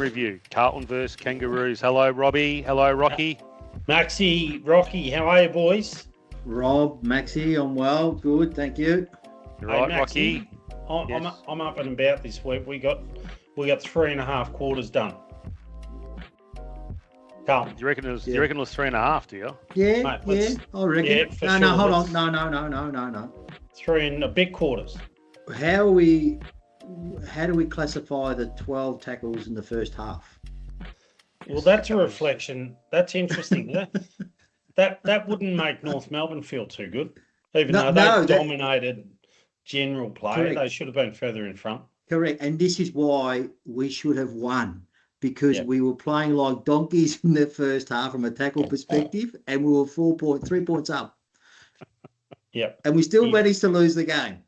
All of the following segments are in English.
review. Carlton versus Kangaroos. Hello, Robbie. Hello, Rocky. Maxie, Rocky, how are you, boys? Rob, Maxie, I'm well. Good, thank you. You're right, Maxie, Rocky. I'm up and about this week. We got 3.5 quarters done. Carlton. Do you reckon it was 3.5, do you? Yeah, Mate, I reckon. yeah, for no, sure. Hold on. No. 3.25 quarters. How do we classify the 12 tackles in the first half? Well, that's a reflection. That's interesting. that wouldn't make North Melbourne feel too good, even though they dominated general play. Correct. They should have been further in front. Correct, and this is why we should have won, because we were playing like donkeys in the first half from a tackle perspective, and we were 3 points up. Yep. And we still managed to lose the game.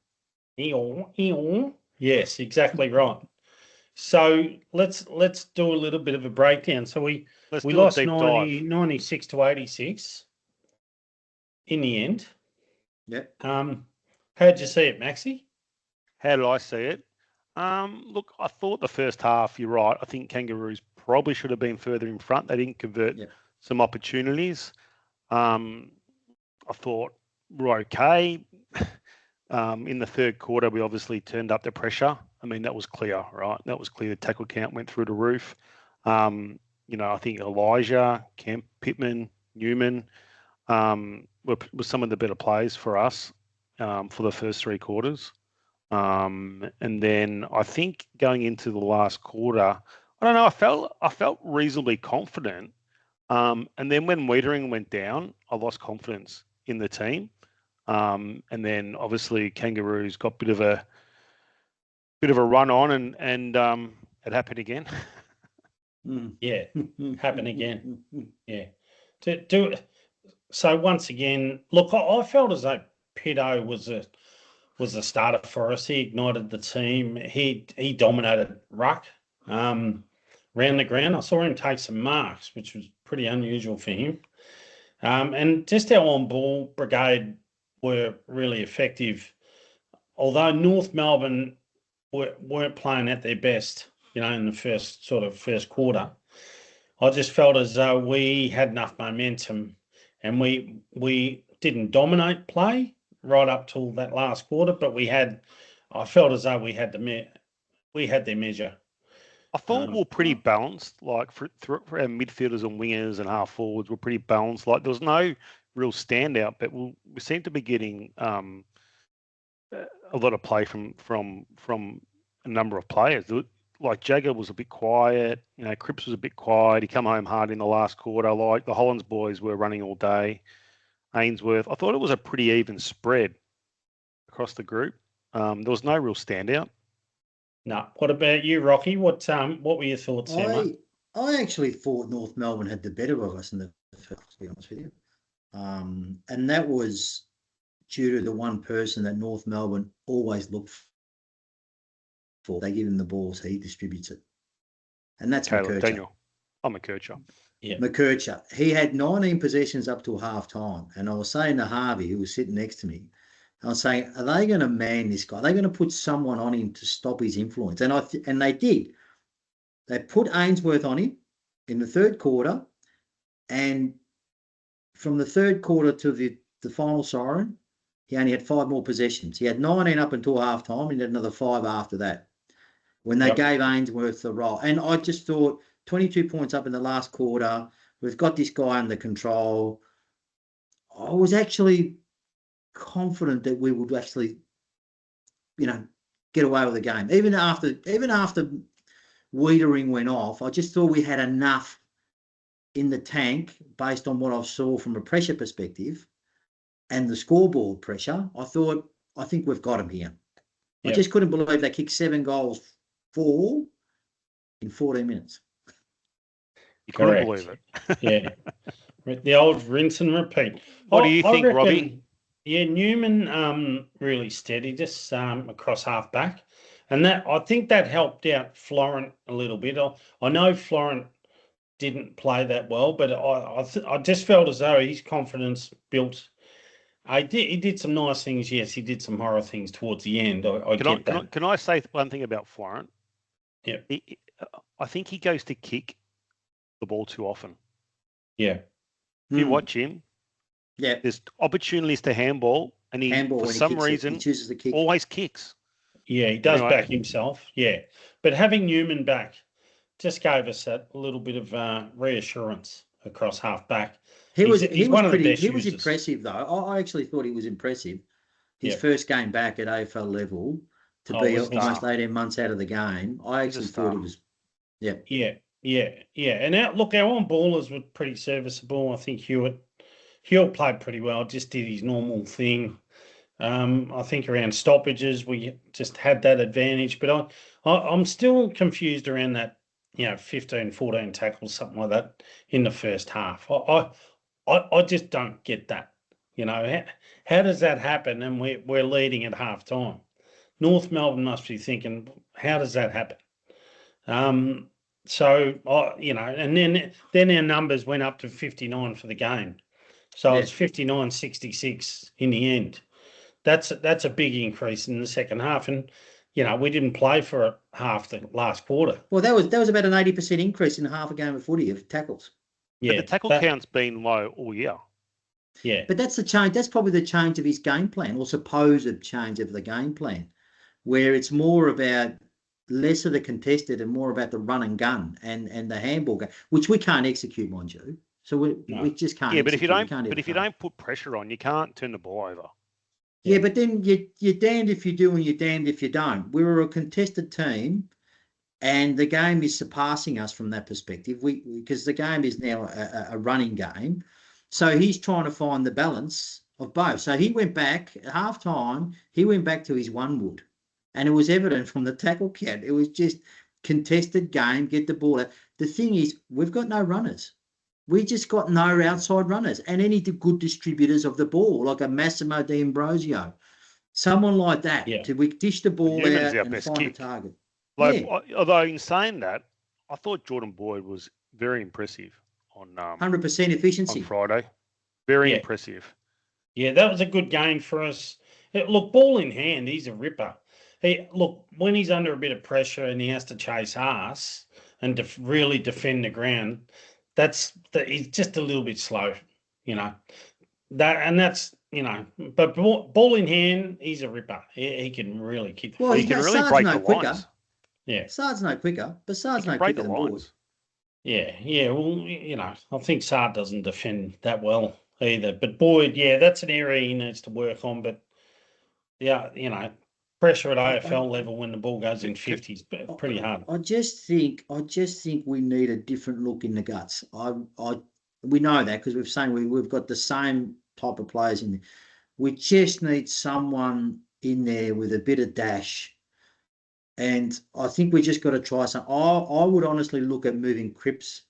Yes, exactly right. So let's do a little bit of a breakdown. So we lost 96 to 86 in the end. Yep. How'd you see it, Maxie? How did I see it? Look, I thought the first half, you're right. I think Kangaroos probably should have been further in front. They didn't convert some opportunities. I thought we're okay. In the third quarter, we obviously turned up the pressure. I mean, that was clear, right? That was clear. The tackle count went through the roof. I think Elijah, Kemp, Pittman, Newman were some of the better players for us for the first 3 quarters. And then I think going into the last quarter, I don't know, I felt reasonably confident. And then when Wiedering went down, I lost confidence in the team. And then obviously Kangaroos got a bit of a run on, and it happened again. Yeah, happened again. Yeah. So once again, look, I felt as though Pitto was a starter for us. He ignited the team. He dominated ruck round the ground. I saw him take some marks, which was pretty unusual for him. And just our on-ball brigade were really effective. Although North Melbourne weren't playing at their best, in the first quarter, I just felt as though we had enough momentum, and we didn't dominate play right up till that last quarter, but I felt as though we had their measure. I thought we were pretty balanced, like for our midfielders and wingers and half forwards were pretty balanced. Like there was no real standout, but we seem to be getting a lot of play from a number of players. Like Jagger was a bit quiet, Cripps was a bit quiet. He come home hard in the last quarter. Like the Hollands boys were running all day. Ainsworth, I thought it was a pretty even spread across the group. There was no real standout. No. What about you, Rocky? What were your thoughts there, mate? I actually thought North Melbourne had the better of us in the first, to be honest with you. And that was due to the one person that North Melbourne always looked for. They give him the ball, so he distributes it. And that's McKercher. Daniel. McKercher. Yeah. McKercher. He had 19 possessions up till half time. And I was saying to Harvey, who was sitting next to me, I was saying, are they going to man this guy? Are they going to put someone on him to stop his influence? And they did. They put Ainsworth on him in the third quarter, and from the third quarter to the final siren, he only had 5 more possessions. He had 19 up until half time, and he had another 5 after that when they gave Ainsworth the role. And I just thought 22 points up in the last quarter. We've got this guy under control. I was actually confident that we would actually, get away with the game. Even after Wiedering went off, I just thought we had enough in the tank based on what I saw from a pressure perspective and the scoreboard pressure. I think we've got him here. Yep. I just couldn't believe they kicked 7 goals, 4 in 14 minutes. You couldn't believe it. Yeah. The old rinse and repeat. What do you think, Robbie? Yeah, Newman really steady, just across half back. And I think that helped out Florent a little bit. I know Florent didn't play that well, but I just felt as though his confidence built. He did some nice things, yes. He did some horror things towards the end. I get that. Can I say one thing about Florent? Yeah. I think he goes to kick the ball too often. Yeah. If you watch him, there's opportunities to handball, and he, for some reason, he chooses to kick. Always kicks. Yeah, he does back himself. Yeah. But having Newman back just gave us a little bit of reassurance across half back. He's one of the best He was users. impressive, though. I actually thought he was impressive. His first game back at AFL level to be almost 18 months out of the game. I actually thought he was, Yeah. And our on-ballers were pretty serviceable. I think Hewitt played pretty well, just did his normal thing. I think around stoppages, we just had that advantage. But I'm still confused around that, 15, 14 tackles, something like that in the first half. I just don't get that. How does that happen? And we're leading at half time. North Melbourne must be thinking, how does that happen? So and then our numbers went up to 59 for the game. So it's 59-66 in the end. That's a big increase in the second half, and we didn't play for half the last quarter. Well, that was about an 80% increase in half a game of footy of tackles. Yeah, but the tackle count's been low all year. Yeah, but that's the change. That's probably the change of his game plan, or supposed change of the game plan, where it's more about less of the contested and more about the run and gun and the handball game, which we can't execute, mind you. So we just can't. Yeah, but if you don't put pressure on, you can't turn the ball over. Yeah, but then you're damned if you do and you're damned if you don't. We were a contested team, and the game is surpassing us from that perspective. Because the game is now a running game, so he's trying to find the balance of both. So he went back at half time. He went back to his one wood, and it was evident from the tackle count. It was just contested game. Get the ball out. The thing is, we've got no runners. We just got no outside runners and any good distributors of the ball, like a Massimo D'Ambrosio, someone like that. Yeah. We dish the ball out and find a target. Although in saying that, I thought Jordan Boyd was very impressive on 100% efficiency on Friday. Very impressive. Yeah, that was a good game for us. Look, ball in hand, he's a ripper. When he's under a bit of pressure and he has to chase ass and really defend the ground, he's just a little bit slow, But ball in hand, he's a ripper. He can really kick. Well, he can really break the lines. Yeah, Sard's no quicker, but Sard's no quicker than Boyd. Yeah. Well, I think Sard doesn't defend that well either. But Boyd, that's an area he needs to work on. But pressure at AFL level when the ball goes in 50s, pretty hard. I just think we need a different look in the guts. We know that because we've got the same type of players in there. We just need someone in there with a bit of dash, and I think we just got to try something. I would honestly look at moving Cripps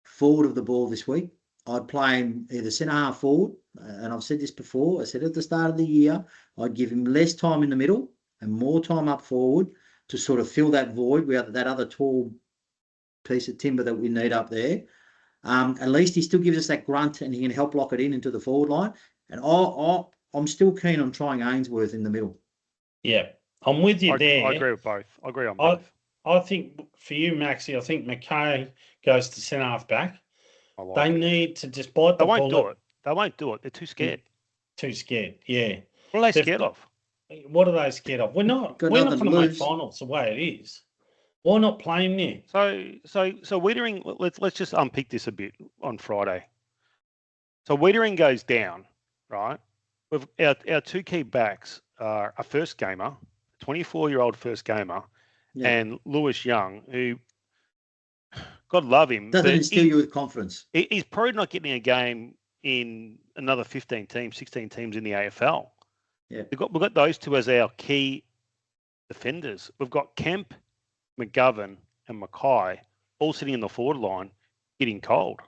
forward of the ball this week. I'd play him either centre half forward, and I've said this before. I said at the start of the year, I'd give him less time in the middle and more time up forward to sort of fill that void without that other tall piece of timber that we need up there. At least he still gives us that grunt and he can help lock it into the forward line. And I'm still keen on trying Ainsworth in the middle. Yeah, I'm with you there. I agree with both. I agree on both. I think for you, Maxie, I think McKay goes to centre half back. They need to just bite the bullet. They won't do it. They're too scared. Too scared, yeah. What are they scared of? What are they scared of? We're not going to make finals the way it is. Why not play him there? So Wiedering, let's just unpick this a bit on Friday. So Wiedering goes down, right? With our two key backs are a first gamer, 24-year-old first gamer, and Lewis Young, who, God love him, doesn't instill you with confidence. He's probably not getting a game in another 15 teams, 16 teams in the AFL. Yeah, we've got those two as our key defenders. We've got Kemp, McGovern, and Mackay all sitting in the forward line, getting cold.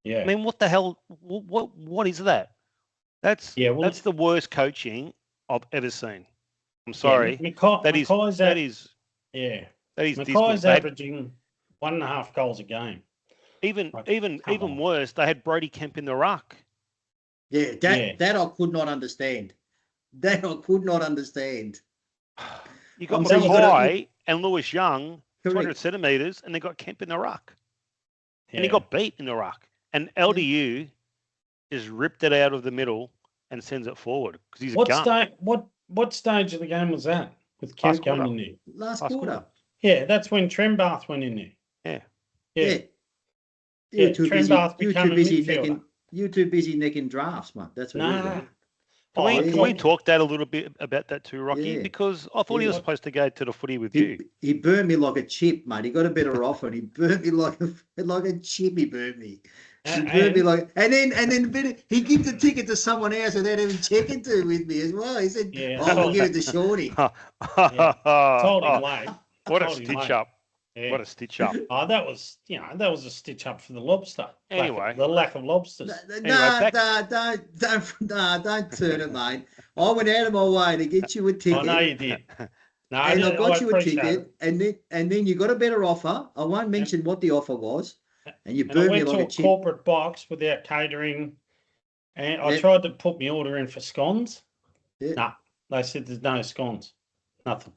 Yeah, I mean, what the hell? What is that? That's the worst coaching I've ever seen. I'm sorry. Mackay's averaging 1.5 goals a game. Even worse, they had Brody Kemp in the ruck. Yeah, that I could not understand. You got Mackay and Lewis Young 200 centimetres, and they got Kemp in the ruck. Yeah. And he got beat in the ruck. And LDU just ripped it out of the middle and sends it forward because he's a gun. What stage of the game was that with Kemp going in there? Last quarter. Yeah, that's when Trembath went in there. Yeah. Yeah. Trembath became a midfielder. You're too busy necking drafts, mate. That's what you're doing. Can we talk that a little bit about that too, Rocky? Yeah. Because I thought he was supposed to go to the footy with you. He burnt me like a chip, mate. He got a better offer, and he burnt me like a chip. He burnt me. He burnt me like, and then he gave the ticket to someone else without even checking to with me as well. He said, "I'll give it to Shorty." Told him late. What a stitch up! Yeah. What a stitch up! Oh, that was a stitch up for the lobster. Anyway, the lack of lobsters. Don't turn it, mate. I went out of my way to get you a ticket. I know you did. No, and I got you a ticket, and then you got a better offer. I won't mention what the offer was, and you burned me like a chip. I went to a corporate box without catering, and I tried to put my order in for scones. Yeah. Nah, they said there's no scones, nothing.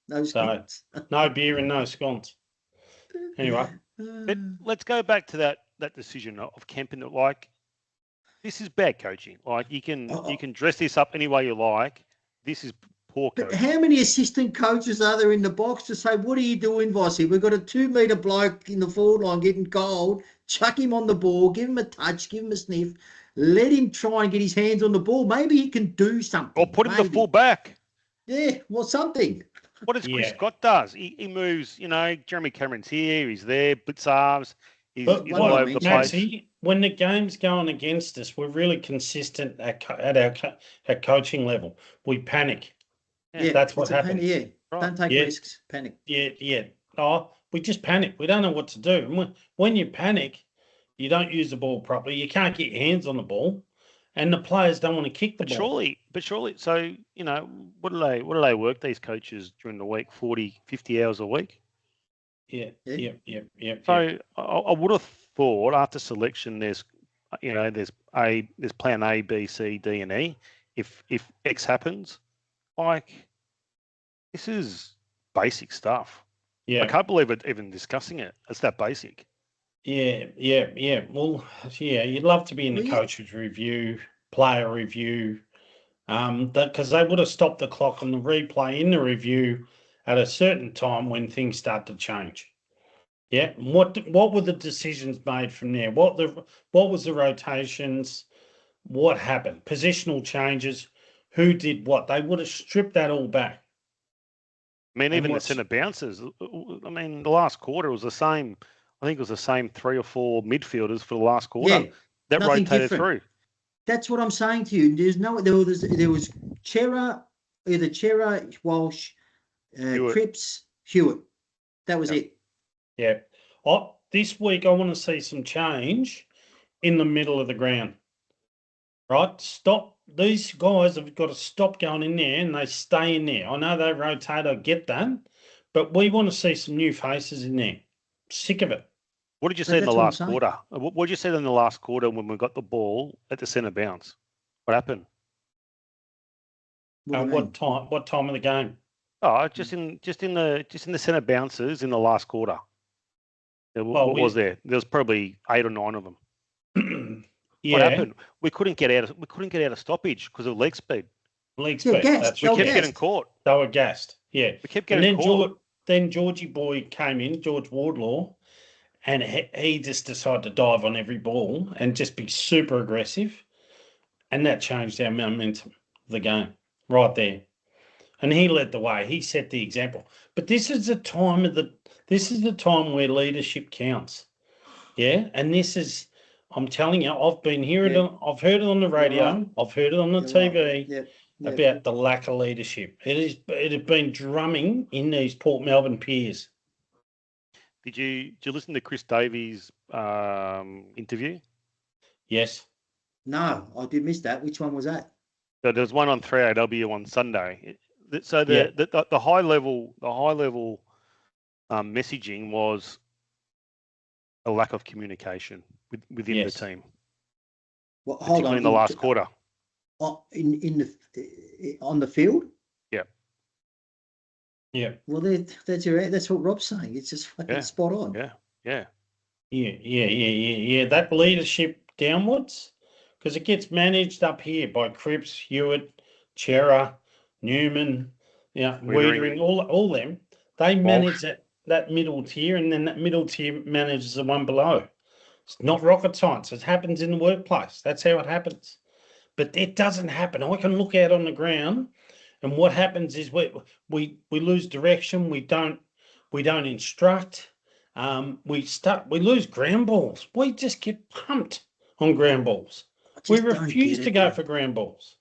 No scones. So, no beer and no scones. Anyway, let's go back to that decision of Kemp. Like, this is bad coaching. Like, you can dress this up any way you like. This is poor coaching. But how many assistant coaches are there in the box to say, "What are you doing, Vossi? We've got a 2-metre bloke in the forward line getting cold. Chuck him on the ball, give him a touch, give him a sniff, let him try and get his hands on the ball. Maybe he can do something." Or put him to full back. Yeah, well, something. What does Chris Scott does? He moves, Jeremy Cameron's here, he's there, Blitzarves, he's all over the place. When the game's going against us, we're really consistent at our coaching level. We panic. Yeah, that's what happens. Right. Don't take risks. Panic. Yeah. Oh, we just panic. We don't know what to do. And when you panic, you don't use the ball properly. You can't get your hands on the ball. And the players don't want to kick the ball. But surely, so, what do they work, these coaches, during the week? 40, 50 hours a week? Yeah. So I would have thought after selection, there's plan A, B, C, D, and E. If X happens, like, this is basic stuff. Yeah. I can't believe it even discussing it. It's that basic. Yeah. Well, you'd love to be in the coach's review, player review, because they would have stopped the clock on the replay in the review at a certain time when things start to change. Yeah. And what were the decisions made from there? What was the rotations? What happened? Positional changes. Who did what? They would have stripped that all back. I mean, even the centre bounces. I mean, the last quarter was the same. I think it was the same 3 or 4 midfielders for the last quarter that rotated through. That's what I'm saying to you. There was Chera, either Chera, Walsh, Cripps, Hewitt. That was it. Yeah. This week I want to see some change in the middle of the ground. Right? Stop. These guys have got to stop going in there and they stay in there. I know they rotate, I get that, but we want to see some new faces in there. Sick of it. What did you say in the last quarter? What did you say in the last quarter when we got the ball at the centre bounce? What happened? What time of the game? Oh, just in the centre bounces in the last quarter. What was there? There was probably 8 or 9 of them. Yeah. What happened? We couldn't get out of stoppage because of leg speed. That's right. We kept getting caught. They were gassed. Yeah. We kept getting caught. Then Georgie Boy came in, George Wardlaw, and he just decided to dive on every ball and just be super aggressive, and that changed our momentum of the game right there. And he led the way. He set the example. But this is the time where leadership counts. Yeah, and this is. I'm telling you, I've been hearing it. I've heard it on the radio. Right. I've heard it on the TV about the lack of leadership. It has been drumming in these Port Melbourne peers. Did you listen to Chris Davies' interview? Yes. No, I did miss that. Which one was that? So there was one on 3AW on Sunday. So the high level messaging was a lack of communication within the team. Well, particularly in the last quarter. On the field? Yeah. Yeah. Well, that's what Rob's saying. It's just fucking spot on. Yeah. Yeah. That leadership downwards, because it gets managed up here by Cripps, Hewitt, Chera, Newman, Wiedering, all them. They manage that middle tier, and then that middle tier manages the one below. It's not rocket science. It happens in the workplace. That's how it happens. But it doesn't happen. I can look out on the ground, and what happens is we lose direction. We don't instruct. We lose ground balls. We just get pumped on ground balls. We refuse to go for ground balls.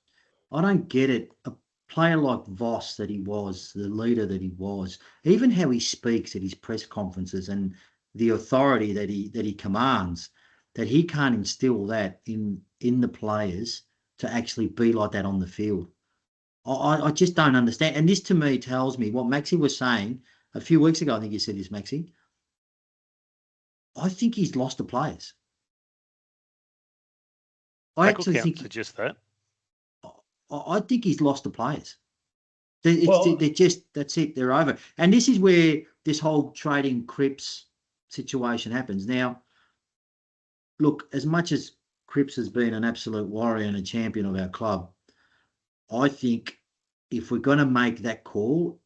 I don't get it. A player like Voss that he was, the leader that he was, even how he speaks at his press conferences and the authority that he commands, that he can't instill that in the players to actually be like that on the field. I just don't understand. And this to me tells me what Maxie was saying a few weeks ago. I think you said this, Maxie. I think he's lost the players. I actually think suggest that. I think he's lost the players. They're just, that's it. They're over. And this is where this whole trading Cripps situation happens. Now, look, as much as Cripps has been an absolute warrior and a champion of our club, I think if we're going to make that call,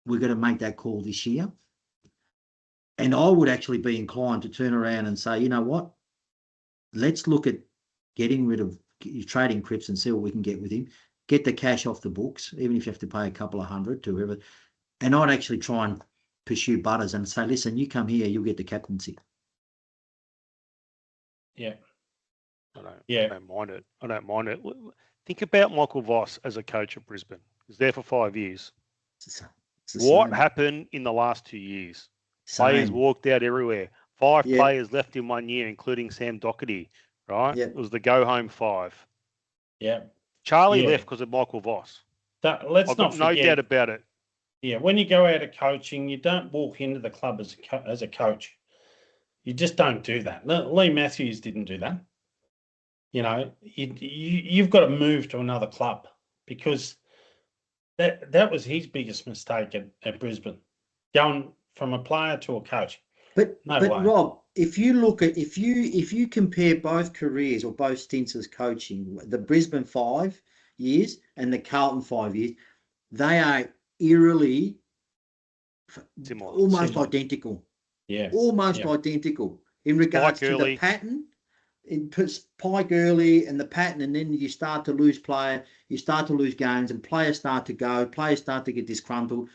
we're going to make that call this year. And I would actually be inclined to turn around and say, you know what? Let's look at getting rid of trading Cripps and see what we can get with him. Get the cash off the books, even if you have to pay a couple of hundred to whoever. And I'd actually try and pursue Butters and say, listen, you come here, you'll get the captaincy. Yeah. I don't mind it. I don't mind it. Think about Michael Voss as a coach at Brisbane. He was there for 5 years. What happened in the last 2 years? Players walked out everywhere. 5 players left in 1 year, including Sam Doherty, right? It was the go-home 5. Yeah. Charlie left because of Michael Voss. Let's not forget. No doubt about it. Yeah, when you go out of coaching, you don't walk into the club as a coach. You just don't do that. Lee Matthews didn't do that. You know, you've got to move to another club, because that was his biggest mistake at Brisbane, going from a player to a coach. But Rob, if you compare both careers or both stints as coaching, the Brisbane 5 years and the Carlton 5 years, they are eerily almost identical. Yeah, almost identical in regards to the pattern. In Pike early and the pattern, and then you start to lose games, and players start to go, players start to get disgruntled.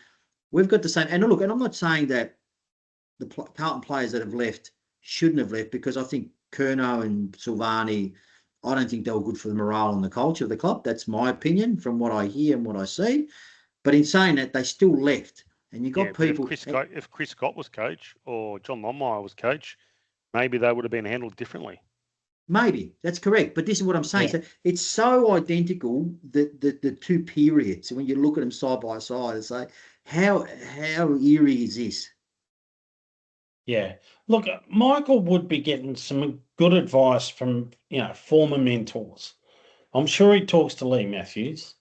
We've got the same. And look, and I'm not saying that the Carlton players that have left shouldn't have left, because I think Curnow and Silvani, I don't think they were good for the morale and the culture of the club. That's my opinion from what I hear and what I see. But in saying that, they still left. And you got people. If Chris Scott was coach or John Longmire was coach, maybe they would have been handled differently. Maybe that's correct, but this is what I'm saying. So it's so identical that the two periods, when you look at them side by side and say, how eerie is this? Yeah, look, Michael would be getting some good advice from former mentors. I'm sure he talks to Lee Matthews.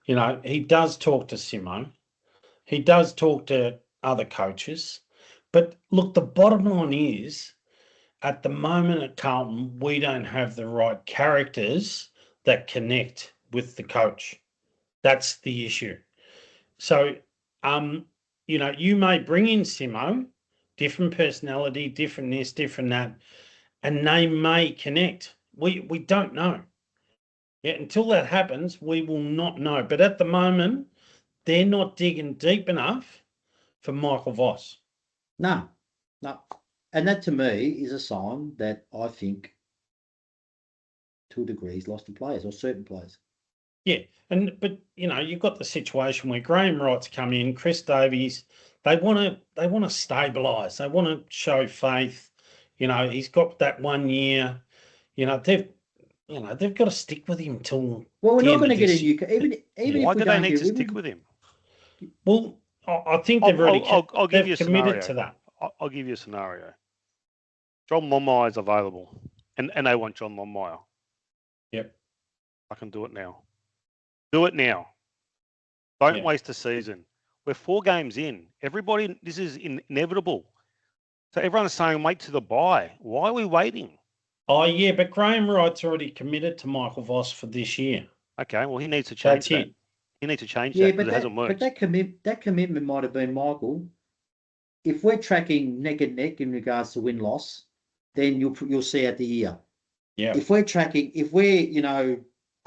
He does talk to Simo. He does talk to other coaches. But look, the bottom line is, at the moment at Carlton, we don't have the right characters that connect with the coach. That's the issue. So, you may bring in Simo, different personality, different this, different that, and they may connect. We don't know. Yeah, until that happens, we will not know. But at the moment, they're not digging deep enough for Michael Voss. No. And that to me is a sign that I think, to a degree, he's lost the players, or certain players. Yeah, but you've got the situation where Graham Wright's come in, Chris Davies. They want to stabilise. They want to show faith. He's got that 1 year. They've got to stick with him till. Well, we're not going to get a new. Even why do they need to stick with him? Well, I think they've already. I'll give you a committed scenario. To that. I'll give you a scenario. John Longmire is available, and they want John Longmire. Yep. I can do it now. Do it now. Don't waste a season. We're 4 games in. Everybody, this is inevitable. So everyone's saying wait to the bye. Why are we waiting? Oh, yeah, but Graham Wright's already committed to Michael Voss for this year. Okay, well, he needs to change that. He needs to change that because it hasn't worked. But that commitment might have been, Michael, if we're tracking neck and neck in regards to win-loss, then you'll see at the year. Yeah. If we're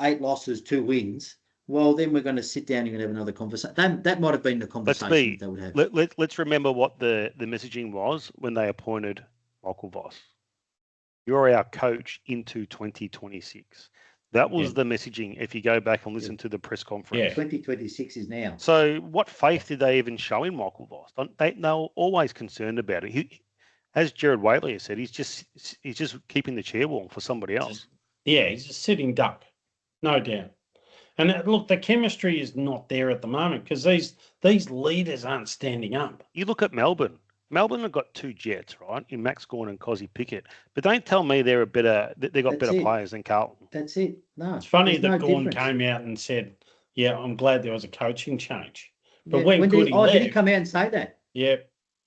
8 losses, 2 wins, well, then we're going to sit down and have another conversation. That might have been the conversation they would have. Let's remember what the messaging was when they appointed Michael Voss. You're our coach into 2026. That was the messaging. If you go back and listen to the press conference, 2026 is now. So, what faith did they even show in Michael Voss? They were always concerned about it. As Jared Waitley has said, he's just keeping the chair warm for somebody else. He's a sitting duck, no doubt. And look, the chemistry is not there at the moment because these leaders aren't standing up. You look at Melbourne. Melbourne have got 2 jets, right, in Max Gawn and Cozzy Pickett. But don't tell me they've got better players than Carlton. That's it. No, it's funny that Gawn came out and said, "Yeah, I'm glad there was a coaching change." But when Goody left, did he come out and say that? Yeah,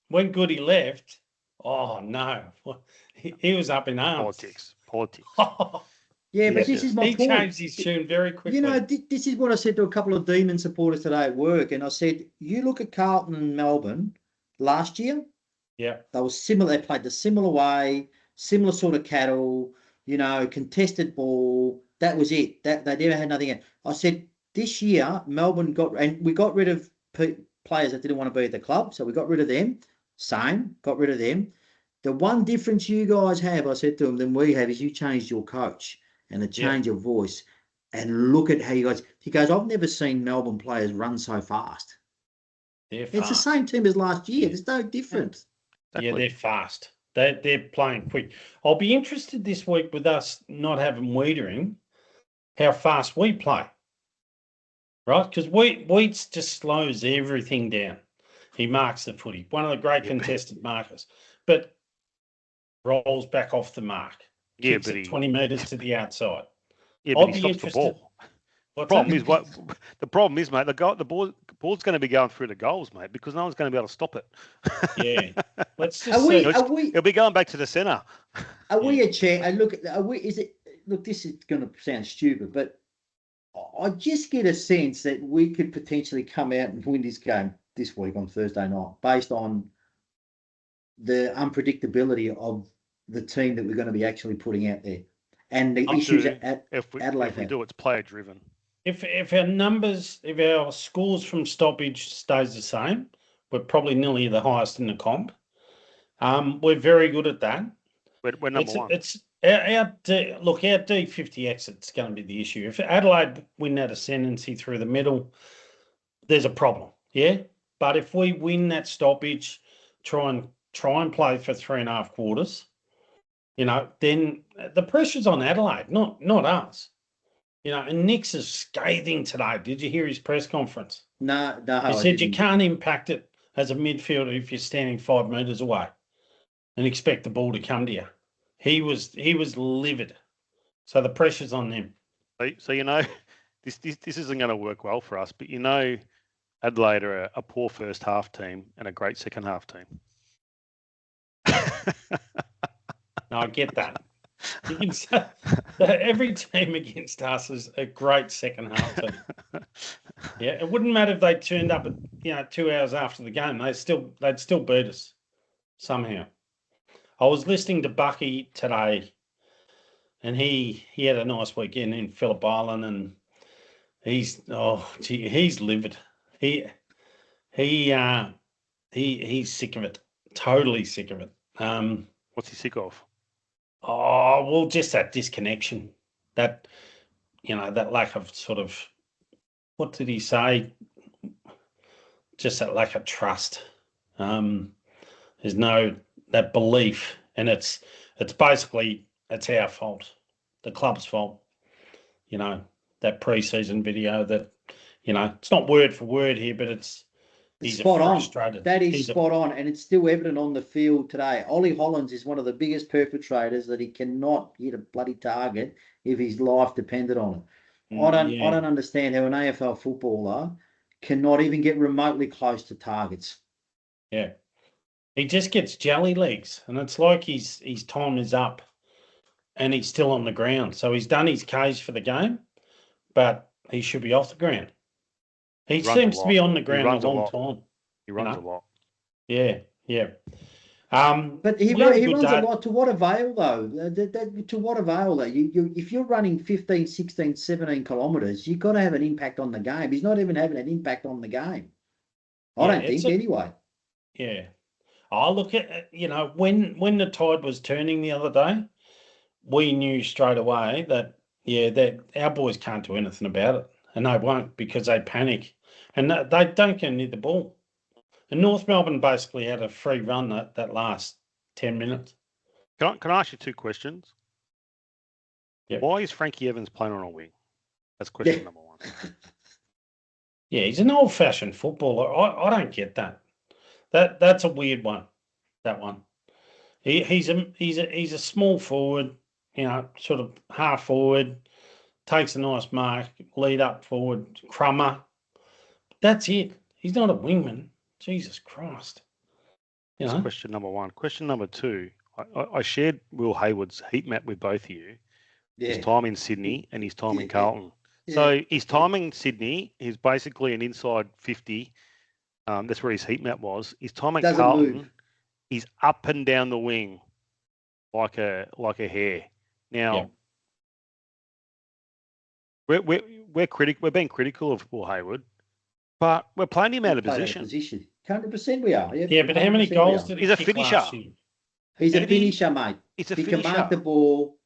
when Goody left, oh no, he was up in arms. Politics. Yeah, but this is my point. He changed his tune very quickly. This is what I said to a couple of Demon supporters today at work, and I said, you look at Carlton and Melbourne last year. Yeah, they were similar. They played the similar way, similar sort of cattle. Contested ball. That was it. That they never had nothing else. I said this year Melbourne we got rid of players that didn't want to be at the club, so we got rid of them. Got rid of them. The one difference you guys have, I said to them, than we have is you changed your coach and a change of voice. And look at how you guys. He goes, I've never seen Melbourne players run so fast. They're fast. It's the same team as last year. There's no difference. Yeah, they're fast. They're playing quick. I'll be interested this week with us not having Wiedering, how fast we play. Right? Because Wheats just slows everything down. He marks the footy. One of the great contested markers. But rolls back off the mark. Kicks it 20 metres to the outside. Yeah, but he stops the ball. The problem is, mate, the ball's going to be going through the goals, mate, because no one's going to be able to stop it. Yeah, let's just see. It'll be going back to the centre. Are we a chair? And look, look, this is going to sound stupid, but I just get a sense that we could potentially come out and win this game this week on Thursday night, based on the unpredictability of the team that we're going to be actually putting out there, and the issues at Adelaide. If we do, it's player driven. If our numbers, if our scores from stoppage stays the same, we're probably nearly the highest in the comp. We're very good at that. We're number one. It's our D50 exit's going to be the issue. If Adelaide win that ascendancy through the middle, there's a problem. Yeah, but if we win that stoppage, try and play for 3.5 quarters, then the pressure's on Adelaide, not us. And Nick's is scathing today. Did you hear his press conference? No. He said you can't impact it as a midfielder if you're standing 5 metres away and expect the ball to come to you. He was livid. So the pressure's on them. So this isn't going to work well for us, but Adelaide are a poor first half team and a great second half team. No, I get that. You can say that every team against us is a great second half team. Yeah, it wouldn't matter if they turned up at 2 hours after the game. They'd still beat us somehow. I was listening to Bucky today, and he had a nice weekend in Phillip Island, and he's livid. He's sick of it. Totally sick of it. What's he sick of? Oh, well, just that disconnection, that lack of sort of, what did he say? Just that lack of trust. There's no, that belief, and it's basically, it's our fault, the club's fault. That pre-season video that, it's not word for word here, but he's spot frustrated. On. That is spot on, and it's still evident on the field today. Ollie Hollands is one of the biggest perpetrators that he cannot hit a bloody target if his life depended on it. I don't understand how an AFL footballer cannot even get remotely close to targets. Yeah. He just gets jelly legs, and it's like his time is up and he's still on the ground. So he's done his cage for the game, but he should be off the ground. He seems to be on the ground a long time. He runs a lot. Yeah, yeah. But he runs a lot. To what avail, though? To what avail, though? If you're running 15, 16, 17 kilometres, you've got to have an impact on the game. He's not even having an impact on the game. I don't think, anyway. Yeah. I look at, when the tide was turning the other day, we knew straight away that our boys can't do anything about it, and they won't because they panic, and they don't get near the ball. And North Melbourne basically had a free run that last 10 minutes. Can I ask you two questions? Yep. Why is Frankie Evans playing on a wing? That's question number one. Yeah, he's an old-fashioned footballer. I don't get that. That's a weird one. That one. He's a small forward, sort of half forward, takes a nice mark, lead up forward, crummer. That's it. He's not a wingman. Jesus Christ. That's question number one. Question number two, I shared Will Hayward's heat map with both of you. Yeah. His time in Sydney and his time in Carlton. Yeah. So his time in Sydney is basically an inside 50. That's where his heat map was. His time at Carlton, he's up and down the wing like a hare. Now, we're being critical of Will Hayward, but we're playing him out of position. 100% we are. Yeah, but how many goals did he kick? He's a finisher. He's a finisher, mate. He's a finisher. He can mark the ball.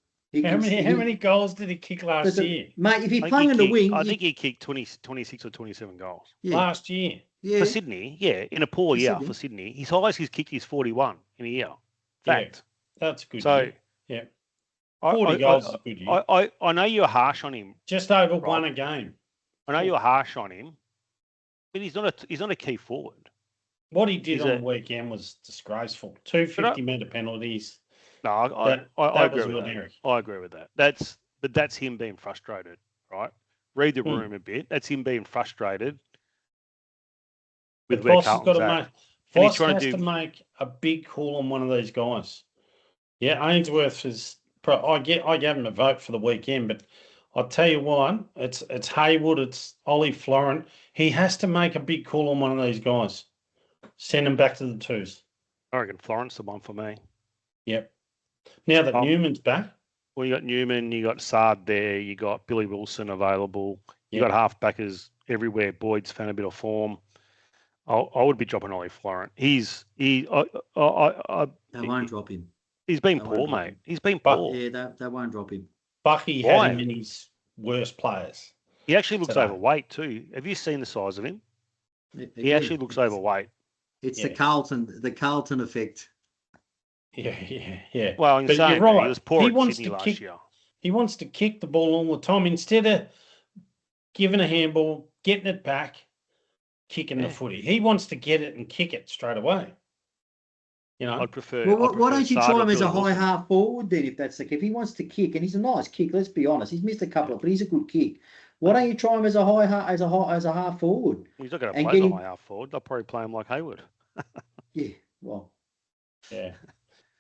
How many goals did he kick last year? Mate, if he's playing on the wing... I think he kicked 26 or 27 goals. Yeah. Last year. Yeah. For Sydney, in a poor year for Sydney. His highest he's kicked is 41 in a year. Fact. Yeah, that's good. So, yeah. 40 goals is a good year. I know you're harsh on him. Just over one a game. I know you're harsh on him, but he's not a key forward. What he did on the weekend was disgraceful. 2 50-metre penalties. No, I agree with that. I agree with that. That's him being frustrated, right? Read the room a bit. That's him being frustrated with where Carlton's at. Voss has to make a big call on one of these guys. Yeah, Ainsworth is. I gave him a vote for the weekend, but I'll tell you what, it's Hayward, it's Ollie Florent. He has to make a big call on one of these guys. Send him back to the twos. I reckon Florent's the one for me. Yep. Now that Newman's back. Well, you got Newman, you got Sard there, you got Billy Wilson available. You got halfbackers everywhere. Boyd's found a bit of form. I would be dropping Ollie Florent. They won't drop him. He's been poor, mate. He's been poor. Yeah, they won't drop him. Bucky had him in his worst players. He actually looks overweight too. Have you seen the size of him? He actually looks overweight. It's the Carlton effect. Yeah. Well, but you're right. He was poor at Sydney last year. He wants to kick the ball all the time instead of giving a handball, getting it back, kicking the footy. He wants to get it and kick it straight away. I'd prefer. Well, why don't you try him as a high half forward then? If he wants to kick, and he's a nice kick, let's be honest. He's missed a couple but he's a good kick. Why don't you try him as a half forward? He's not going to play as a high half forward. They'll probably play him like Hayward. Yeah.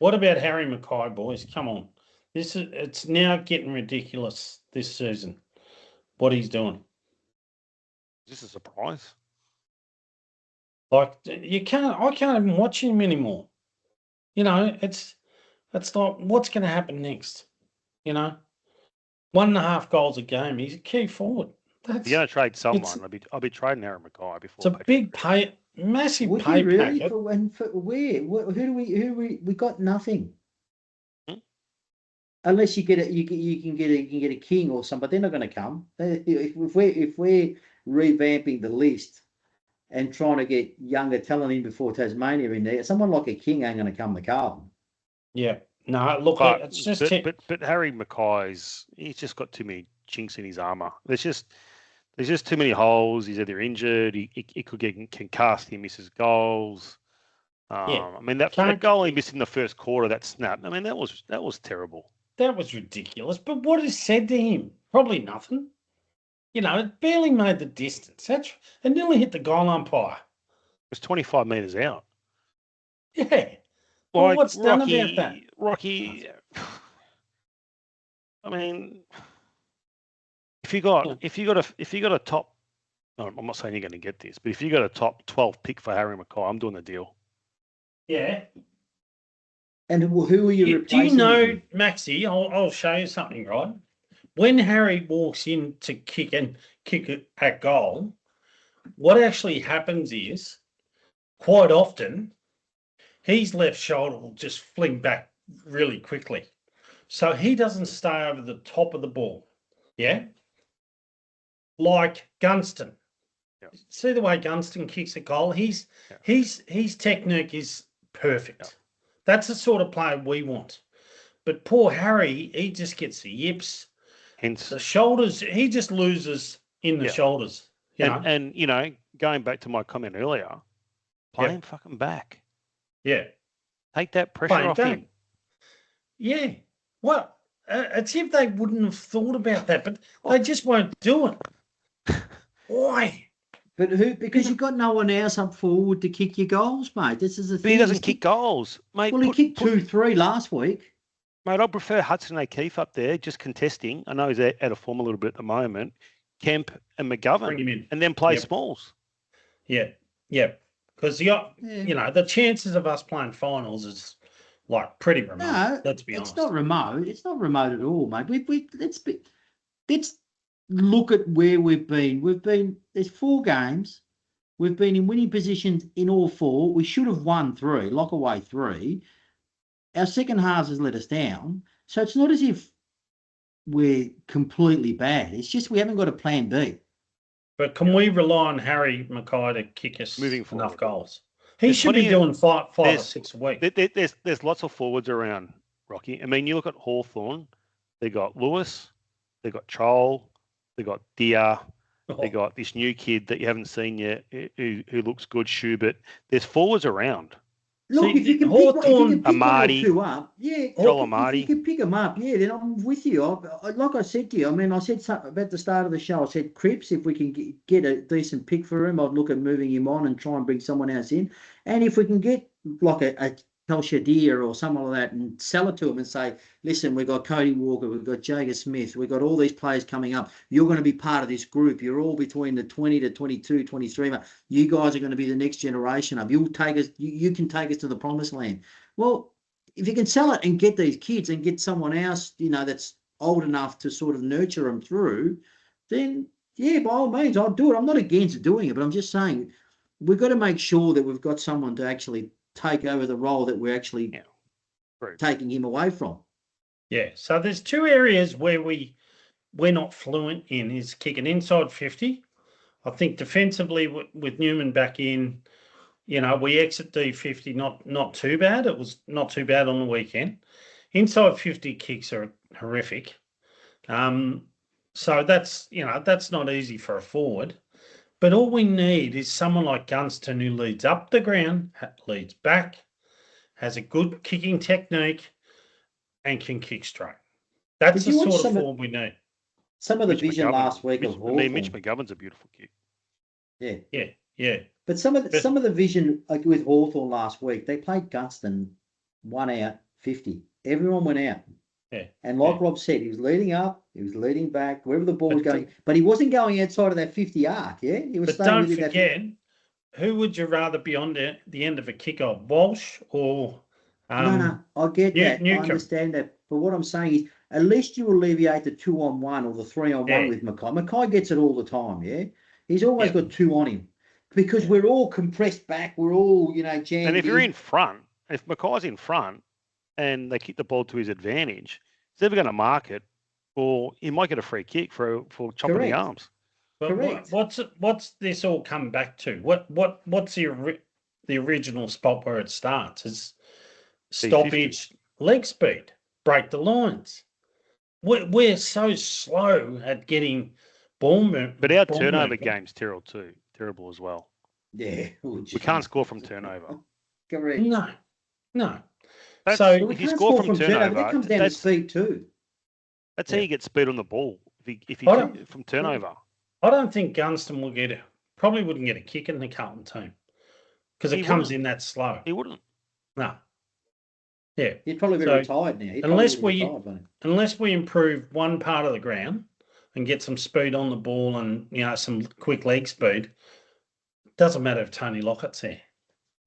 What about Harry Mackay, boys? Come on, it's now getting ridiculous this season. What he's doing. Is this a surprise? Like I can't even watch him anymore. It's like what's going to happen next? 1.5 goals a game. He's a key forward. If you're going to trade someone, I'll be trading Harry Mackay before. It's a big massive pay really? packet. For where? Who do we got nothing. Unless you get you can get a king or something, but they're not going to come. If we're revamping the list and trying to get younger talent in before Tasmania in there, someone like a king ain't going to come to Carlton. Yeah. No, look, it's just... But Harry Mackay's, he's just got too many chinks in his armour. There's just too many holes. He's either injured, he could get concussed, he misses goals. I mean, that goal he missed in the first quarter, that snap, I mean, that was terrible. That was ridiculous. But what is said to him? Probably nothing. it barely made the distance. It nearly hit the goal umpire. It was 25 metres out. Yeah. Well, what's done about that? Rocky, I mean, if you got a top, no, I'm not saying you're going to get this, but if you got a top 12 pick for Harry Mackay, I'm doing the deal. Yeah. And who are you replacing? Do you know, Maxie? I'll show you something, right? When Harry walks in to kick it at goal, what actually happens is, quite often, his left shoulder will just fling back really quickly. So he doesn't stay over the top of the ball. Yeah? Like Gunston. Yeah. See the way Gunston kicks a goal? His technique is perfect. Yeah. That's the sort of player we want. But poor Harry, he just gets the yips. Hence the shoulders, he just loses in the shoulders. And going back to my comment earlier, play him fucking back. Yeah. Take that pressure off him. Yeah. Well, it's if they wouldn't have thought about that, but they just won't do it. Why? But who? Because you've got no one else up forward to kick your goals, mate. This is the thing. But he doesn't kick goals, mate. Well, he kicked 2-3 last week. Mate, I prefer Hudson O'Keefe up there, just contesting. I know he's out of form a little bit at the moment. Kemp and McGovern. Bring him in. And then play Smalls. Yeah. Yeah. Because, the chances of us playing finals is, like, pretty remote. No, let's be honest. It's not remote. It's not remote at all, mate. Let's look at where we've been. There's 4 games. We've been in winning positions in all 4. We should have won 3, lock away 3. Our second halves has let us down. So it's not as if we're completely bad. It's just we haven't got a plan B. But can we rely on Harry Mackay to kick us enough goals? He should be doing five or 6 a week. There's lots of forwards around, Rocky. I mean, you look at Hawthorn. They got Lewis. They got Chol. They got Doutta. They got this new kid that you haven't seen yet who looks good, Schubert. There's forwards around. Look, if you can pick Amadi, one or 2 up, Joel Amadi. If you can pick them up, then I'm with you. Like I said to you, I mean, I said something about the start of the show. I said Cripps, if we can get a decent pick for him, I'd look at moving him on and try and bring someone else in. And if we can get like a Shadir or someone like that and sell it to him and say, listen, we've got Cody Walker, we've got Jager Smith, we've got all these players coming up. You're going to be part of this group. You're all between the 20 to 22, 23. You guys are going to be the next generation up. You'll take us. You can take us to the promised land. Well, if you can sell it and get these kids and get someone else, that's old enough to sort of nurture them through, then by all means, I'll do it. I'm not against doing it, but I'm just saying we've got to make sure that we've got someone to actually take over the role that we're actually taking him away from. Yeah. So there's 2 areas where we're not fluent in is kicking inside 50. I think defensively with Newman back in, we exit D50 not too bad. It was not too bad on the weekend. Inside 50 kicks are horrific. So that's not easy for a forward. But all we need is someone like Gunston who leads up the ground, leads back, has a good kicking technique, and can kick straight. That's the sort of forward we need. Some of the vision last week of Hawthorn. Mitch McGovern's a beautiful kick. Yeah. But some of the vision, like with Hawthorn last week, they played Gunston 1 out, 50. Everyone went out. Yeah. And like Rob said, he was leading up, he was leading back, wherever the ball was going. But he wasn't going outside of that 50 arc, yeah? He was don't forget, who would you rather be on the end of a kick-off, Walsh or... No, I get that. Newcomb. I understand that. But what I'm saying is, at least you alleviate the 2-on-1 or the 3-on-1 with Mackay. Mackay gets it all the time, yeah? He's always got 2 on him. Because we're all compressed back, we're all, jammed And if you're in front, if Mackay's in front, and they kick the ball to his advantage, he's never going to mark it, or he might get a free kick for chopping the arms. But what's this all come back to? What's the original spot where it starts? Is stoppage, leg speed, break the lines. We're so slow at getting ball movement. But our turnover game's terrible as well. Yeah, we can't score from turnover. Correct. No. So if you score from turnover, that comes down to speed too. That's how you get speed on the ball. If you from turnover. I don't think Gunston will probably wouldn't get a kick in the Carlton team because it comes in that slow. He wouldn't. No. Yeah. He'd probably be retired now. Unless we improve one part of the ground and get some speed on the ball and some quick leg speed, doesn't matter if Tony Lockett's there.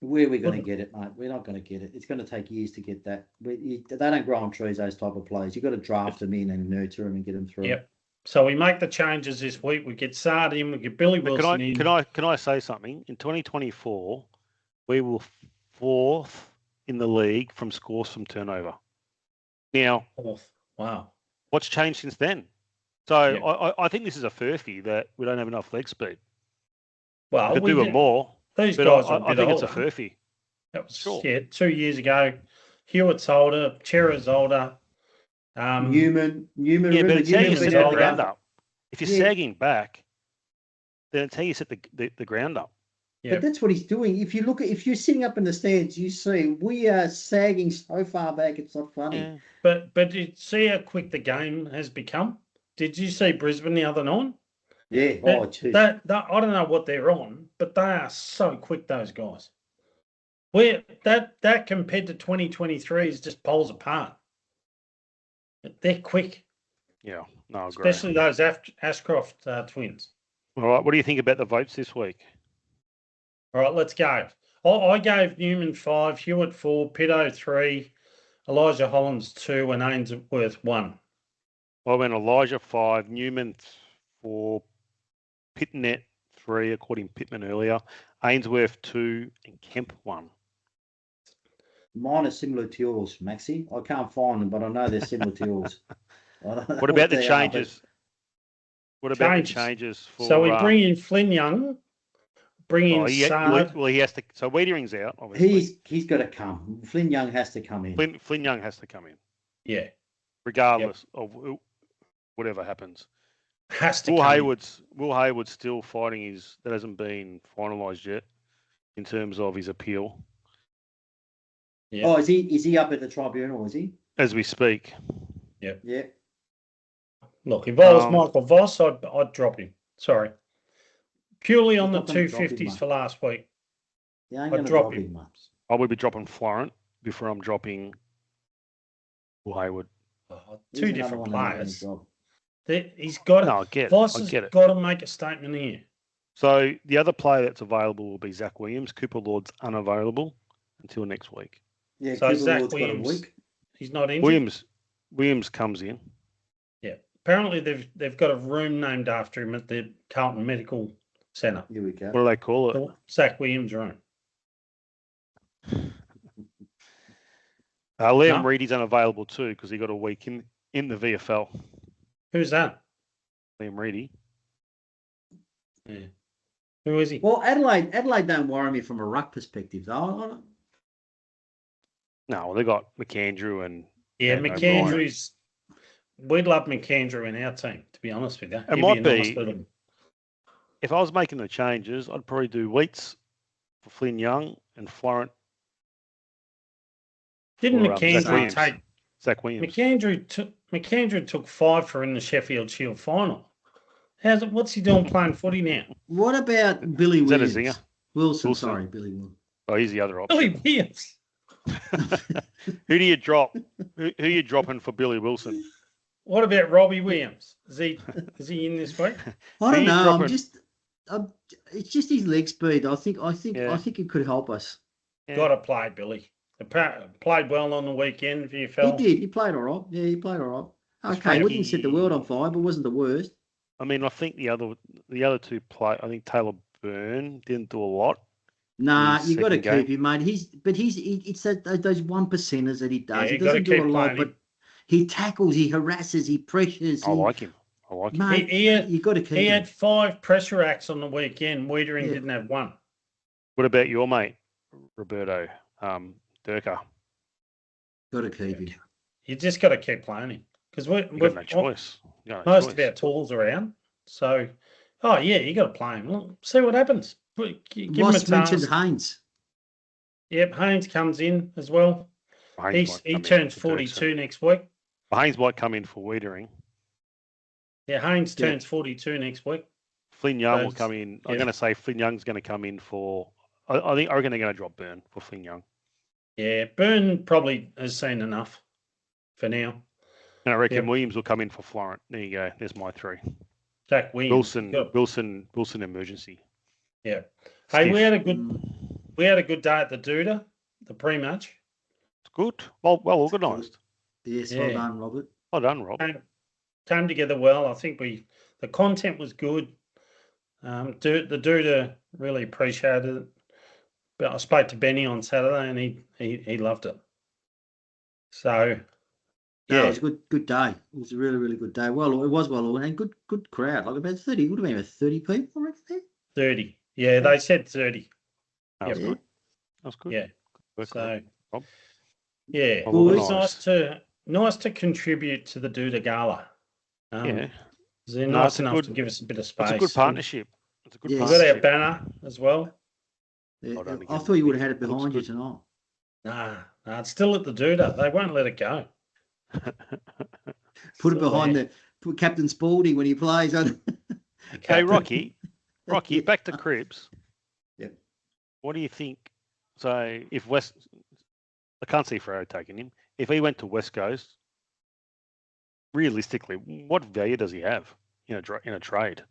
Where are we going to get it, mate? We're not going to get it. It's going to take years to get that. They don't grow on trees, those type of players. You've got to draft them in and nurture them and get them through. Yep. So we make the changes this week. We get Sard in. We get Billy Wilson in. Can I say something? In 2024, we were 4th in the league from scores from turnover. Now, 4th. Wow. What's changed since then? So I think this is a furphy that we don't have enough leg speed. Well, we could do it more. These guys are I think it's a furphy. That was 2 years ago. Hewitt's older, Chera's older. Newman. Yeah, but it's how you set the ground up. If you're sagging back, then it's how you set the ground up. Yeah. But that's what he's doing. If you're sitting up in the stands, you see we are sagging so far back, it's not funny. Yeah. But did you see how quick the game has become? Did you see Brisbane the other night? Yeah. That I don't know what they're on, but they are so quick, those guys. That compared to 2023 is just poles apart. They're quick. Yeah, no, especially those Ashcroft twins. All right, what do you think about the votes this week? All right, let's go. I gave Newman 5, Hewitt 4, Pitto 3, Elijah Hollins 2, and Ainsworth 1. I went Elijah 5, Newman 4, Pitnet 3, according to Pittman earlier, Ainsworth 2, and Kemp 1. Mine are similar to yours, Maxie. I can't find them, but I know they're similar to yours. What about the changes? What about the changes for? So we bring in Flynn Young, Sard. Well, he has to. So Wiedering's out. Obviously. He's got to come. Flynn Young has to come in. Flynn Young has to come in. Yeah. Regardless of whatever happens. Has to. Will Hayward's still fighting that hasn't been finalised yet in terms of his appeal. Yeah. Oh, is he up at the tribunal? Is he? As we speak. Yeah. Yeah. Look, if I was Michael Voss, I'd drop him. Sorry. Purely on the 250s for last week. Yeah, I'd drop him. I would be dropping Florent before I'm dropping Will Hayward. Two different players. He's got. No, I get it. Voss has got to make a statement here. So the other player that's available will be Zach Williams. Cooper Lord's unavailable until next week. Yeah, so Zach Williams, got a week. He's not injured. Williams comes in. Yeah. Apparently they've got a room named after him at the Carlton Medical Centre. Here we go. What do they call it? The Zach Williams room. Liam Reedy's unavailable too because he got a week in the VFL. Who's that? Liam Reedy. Yeah. Who is he? Well, Adelaide don't worry me from a ruck perspective, though. No, they got McAndrew and McAndrew's. We'd love McAndrew in our team, to be honest with you. It might be. If I was making the changes, I'd probably do Wheats for Flynn Young and Florent. Didn't McAndrew take Zach Williams? McAndrew took 5 for in the Sheffield Shield final. What's he doing playing footy now? What about Billy Williams? Is that a zinger? Wilson, sorry, Billy Williams. Oh, he's the other option. Billy Williams. Who do you drop? Who are you dropping for Billy Wilson? What about Robbie Williams? Is he in this week? I don't know. It's just his leg speed. I think it could help us. Yeah. Got to play, Billy. Played well on the weekend. VFL. He did. He played all right. Yeah, he played all right. Okay, wouldn't set the world on fire, but wasn't the worst. I mean, I think the other two play. I think Taylor Byrne didn't do a lot. Nah, you got to keep him, mate. It's those 1%ers that he does. He doesn't do a lot, but he tackles, he harasses, he pressures. I like him. Mate, you got to keep him. He had 5 pressure acts on the weekend. Wiedering didn't have 1. What about your mate, Roberto Durka? Got to keep him. You just got to keep playing him because we've no choice. Most of our tools around. So, you got to play him. Look, see what happens. Ross mentioned Haynes. Yep, Haynes comes in as well. He turns 42 next week. Haynes might come in for Wiedering. Yeah, Haynes turns 42 next week. Flynn Young will Those- come in. I'm yeah. going to say Flynn Young's going to come in for. I reckon they're going to drop Burn for Flynn Young. Yeah, Burn probably has seen enough for now. And I reckon Yep. Williams will come in for Florent. There you go. There's my three. Jack Williams. Wilson emergency. Yeah. Hey, Stiff. we had a good day at the Doutta, the pre-match. It's good. Well organised. Yes, Yeah. well done, Robert. Well done, Rob. Came together well. I think the content was good. The Doutta really appreciated it. But I spoke to Benny on Saturday and he loved it. So Yeah, it was a good day. It was a really, really good day. Well, it was well and good crowd. Like about 30. It would have been about 30 people, I reckon there. 30. Yeah, they said 30. That was Yeah. good. That was good. Yeah. Good So work, Rob. yeah, Well it was organised. nice to contribute to the Doutta Gala. Yeah. They're No, nice it's a enough good- to give us a bit of space. It's a good partnership. It's a good Yeah. We've got our partnership. banner as well. Yeah, Hold on I again. thought you would have had it Looks behind you good. tonight. Nah, it's still at the Doutta. They won't let it go. Put it Still behind there. put Captain Spaulding when he plays. Hey, Captain. Rocky, Yeah. back to Cribs. Yep. What do you think? So if I can't see Freo taking him. If he went to West Coast, realistically, what value does he have in a trade?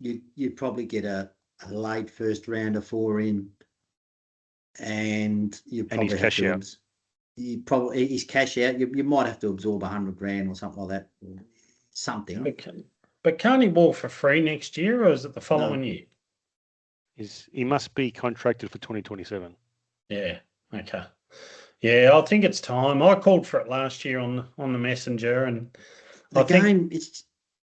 You'd probably get a late first rounder for him, and you probably his have cash to out. his cash out. You might have to absorb $100,000 or something like that. Something. But can't he walk for free next year, or is it the following year? He must be contracted for 2027. Yeah. Okay. Yeah, I think it's time. I called for it last year on the messenger, and The I think game, it's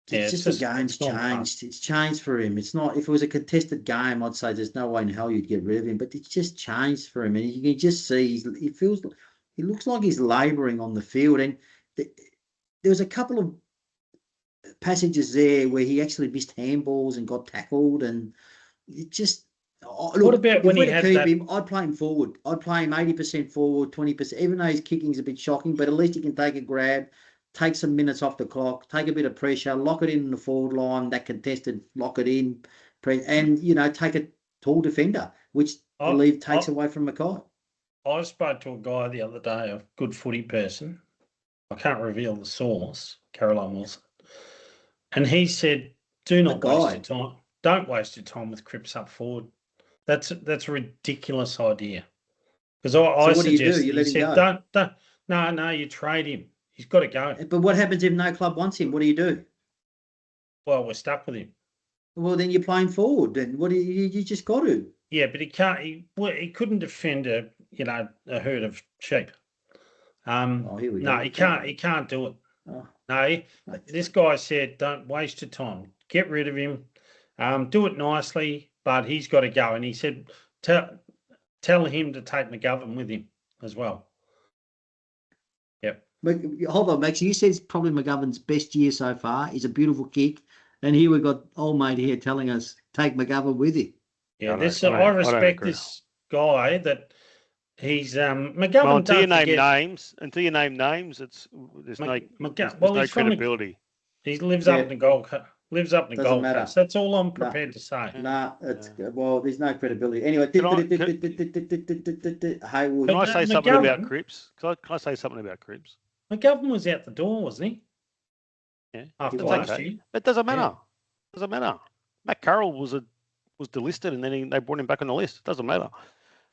Yeah, just it's the game's it's not fun. changed. It's changed for him. It's not. If it was a contested game, I'd say there's no way in hell you'd get rid of him. But it's just changed for him, and you can just see he looks like he's labouring on the field. And there was a couple of passages there where he actually missed handballs and got tackled, and it just. What about when he had that? him? I'd play him forward. I'd play him 80% forward, 20%. Even though his kicking's a bit shocking, but at least he can take a grab, take some minutes off the clock, take a bit of pressure, lock it in the forward line, that contested, lock it in, and take a tall defender, which I believe takes away from Mackay. I spoke to a guy the other day, a good footy person. I can't reveal the source, Caroline Wilson, and he said, "Do not waste your time. Don't waste your time with Cripps up forward. That's a ridiculous idea." Because I what do you do? suggested, You let him said, go? No, you trade him. He's got to go. But what happens if no club wants him? What do? Well, we're stuck with him. Well, then you're playing forward. Then what do you just got to? Yeah, but he can't. He couldn't defend a herd of sheep. Here we go. He can't. He can't do it. Oh. No, this guy said, "Don't waste your time. Get rid of him. Do it nicely, but he's got to go." And he said, "Tell him to take McGovern with him as well." Yep. But hold on, Max. You said it's probably McGovern's best year so far. He's a beautiful kick, and here we've got old mate here telling us take McGovern with you. Yeah, I respect this guy that he's McGovern. Well, until you name names, there's no credibility. He lives up in the Gold Coast. Doesn't matter. Coast. That's all I'm prepared to say. Well, there's no credibility. Anyway, Haywood. Can I say something about Cripps? Can I say something about Cripps? McGovern was out the door, wasn't he? Yeah. After last year. It doesn't matter. Yeah. It doesn't matter. Matt Carroll was delisted and then they brought him back on the list. It doesn't matter.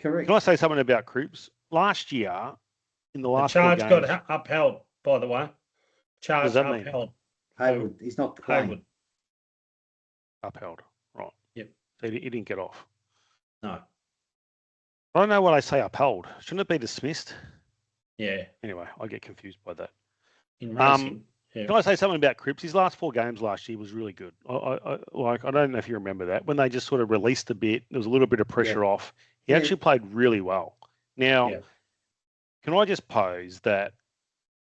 Correct. Can I say something about Cripps? Last year, in the last charge 4 games, got upheld, by the way. Charge upheld. Haywood, he's not playing. Haywood. Upheld. Right. Yep. So he didn't get off. No. I don't know why they say upheld. Shouldn't it be dismissed? Yeah. Anyway, I get confused by that. In racing. Can I say something about Cripps? His last 4 games last year was really good. I don't know if you remember that. When they just sort of released a bit, there was a little bit of pressure off. He actually played really well. Now, can I just pose that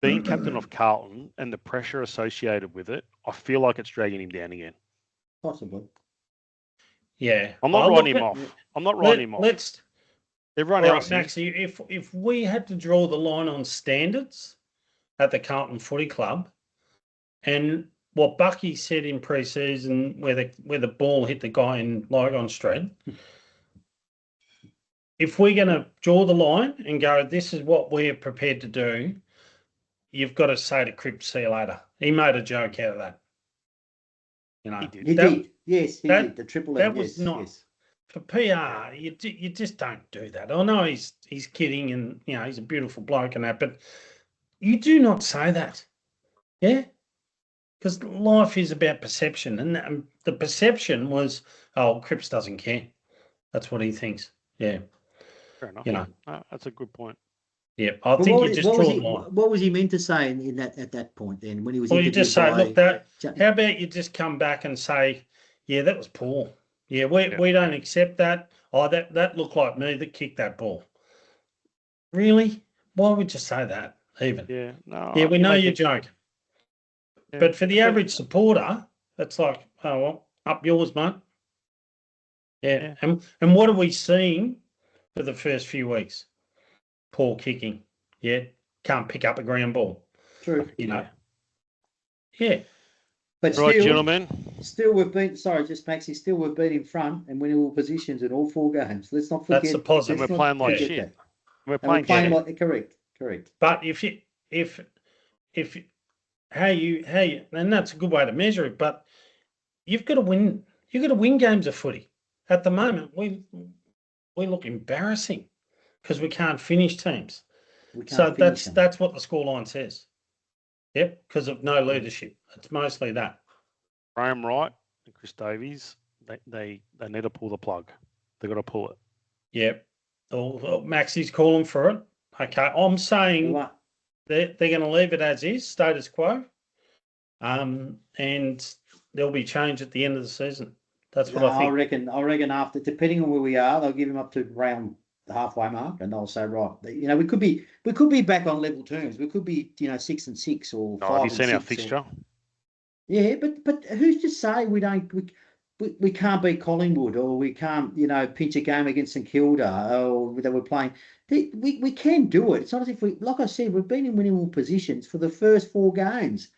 being captain of Carlton and the pressure associated with it, I feel like it's dragging him down again. Possibly. Yeah. I'm not writing him off. I'm not writing him off. Everyone else. Maxie, if we had to draw the line on standards at the Carlton Footy Club, and what Bucky said in pre-season, where the ball hit the guy in Lygon Street. If we're going to draw the line and go, this is what we're prepared to do, you've got to say to Cripps, see you later. He made a joke out of that. He did. He did. Yes, he did. The triple M. That was not for PR. You just don't do that. I know he's kidding, and he's a beautiful bloke and that, but you do not say that. Yeah, because life is about perception, and the perception was, oh, Cripps doesn't care. That's what he thinks. Yeah. Fair enough. That's a good point. Yeah, I think you just draw the line. What was he meant to say in that at that point then when he was? Well, you just say, look, how about you just come back and say, yeah, that was poor. Yeah, we don't accept that. Oh, that looked like me that kicked that ball. Really? Why would you say that? Even? Yeah, no. Yeah, we know you're joking. Yeah. But for the average supporter, it's like, oh well, up yours, mate. Yeah. And what are we seeing for the first few weeks? Poor kicking. Yeah. Can't pick up a ground ball. True. Yeah. But right, still, gentlemen. Still we've been Maxie, still we've been in front and winning all positions in all 4 games. Let's not forget. That's a positive. We're playing like shit. That. We're playing like correct. But if how you and that's a good way to measure it, but you've got to win. You've got to win games of footy. At the moment, we look embarrassing because we can't finish teams. That's what the scoreline says. Yep, because of no leadership. It's mostly that. Graham Wright and Chris Davies, they need to pull the plug. They've got to pull it. Yep. Maxie's calling for it. Okay, I'm saying they're going to leave it as is, status quo, and there'll be change at the end of the season. That's what I think. I reckon after, depending on where we are, they'll give him up to round the halfway mark, and they'll say, right, we could be back on level terms. We could be 6 and 6 or 5. Have you seen our fixture? Yeah, but who's to say we can't beat Collingwood, or we can't pinch a game against St Kilda, or that we're playing. We can do it. It's not as if like I said, we've been in winnable positions for the first 4 games.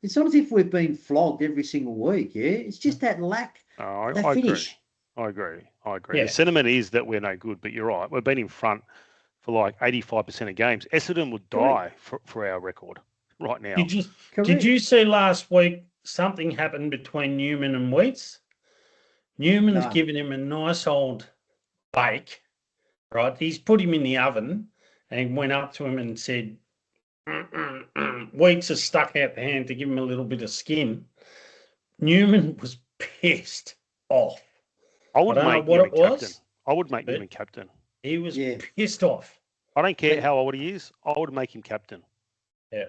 It's not as if we've been flogged every single week. Yeah, it's just that lack. I finish. agree. Yeah. The sentiment is that we're no good, but you're right. We've been in front for like 85% of games. Essendon would die for our record right now. Did you see last week something happened between Newman and Wheats? Newman's given him a nice old bake, right? He's put him in the oven and went up to him and said, Wheats has stuck out the hand to give him a little bit of skin. Newman was pissed off. I would make Newman captain. I would make Newman captain. He was pissed off. I don't care how old he is. I would make him captain. Yeah.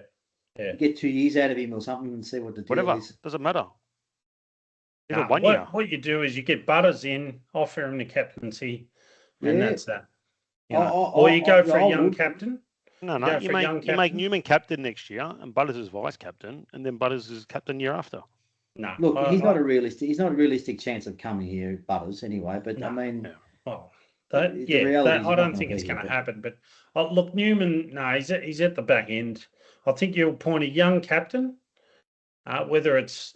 Get 2 years out of him or something and see what the deal is. Doesn't matter. Even 1 year. What you do is you get Butters in, offer him the captaincy, and that's that. Or you go for a young captain. No. You make Newman captain next year, and Butters is vice captain, and then Butters is captain year after. No, look, he's not a realistic chance of coming here, Butters. Anyway, but I mean, I don't think it's going to happen. But look, Newman, he's at the back end. I think you'll appoint a young captain, whether it's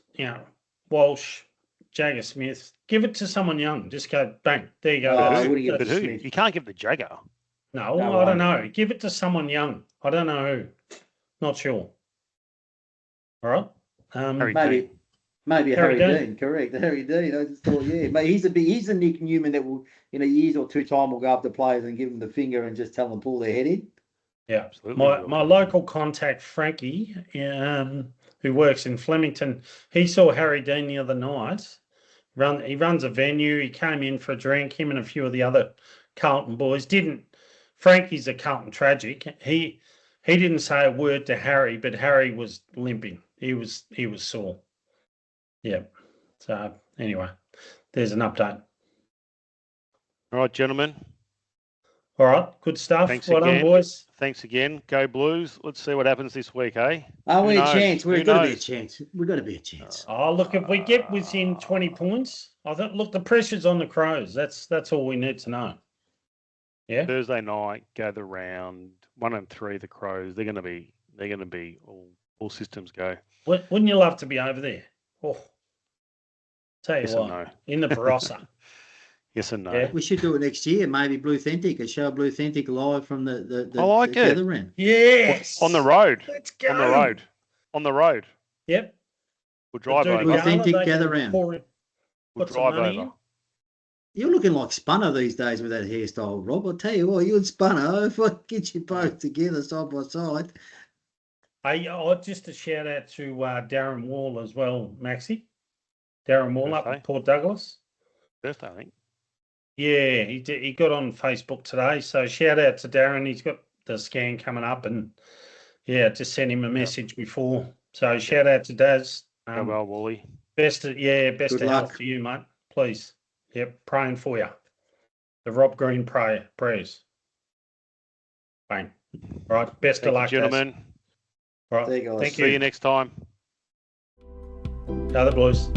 Walsh, Jagger Smith. Give it to someone young. Just go bang. There you go. But who? You can't give the Jagger. No, I don't know. Give it to someone young. I don't know who. Not sure. All right. Maybe Harry Dean. Correct, Harry Dean. I just thought, he's the Nick Newman that will, in a year or 2 time, will go up to players and give them the finger and just tell them to pull their head in. Yeah, absolutely. My local contact, Frankie, who works in Flemington, he saw Harry Dean the other night. He runs a venue. He came in for a drink. Him and a few of the other Carlton boys Frankie's a Carlton tragic. He didn't say a word to Harry, but Harry was limping. He was sore. Yeah. So anyway, there's an update. All right, gentlemen. All right, good stuff. Thanks well again, done, boys. Thanks again. Go Blues. Let's see what happens this week, eh? Are we a chance? We've got to be a chance. We've got to be a chance. Oh, look, if we get within 20 points, I think, look, the pressure's on the Crows. That's all we need to know. Yeah. Thursday night, go the round 1 and 3. The Crows. They're going to be all all systems go. Wouldn't you love to be over there? Oh, tell you Yes and what, no. in the Barossa. Yes and no. Yeah. We should do it next year. Maybe Bluethentic, a show Bluethentic live from the I like it. gathering. Yes. On the road. Let's go. On the road. On the road. Yep. We'll drive Do over. Gala, Gala, Bluethentic gather round. We'll put some drive money over. in. You're looking like Spunner these days with that hairstyle, Rob. I'll tell you what, you and Spunner, if I get you both together side by side. Hey, just a shout out to Darren Wall as well, Maxie. Darren Wall up at Port Douglas. Birthday, I think. Yeah, he got on Facebook today. So shout out to Darren. He's got the scan coming up, and yeah, just sent him a message before. So shout out to Daz. Go well, Wally. Best of Good health luck to you, mate. Please. Yep, praying for you. The Rob Green prayers. Bang. Right, best of luck, gentlemen. Right, There you go. thank See you next time. Other boys.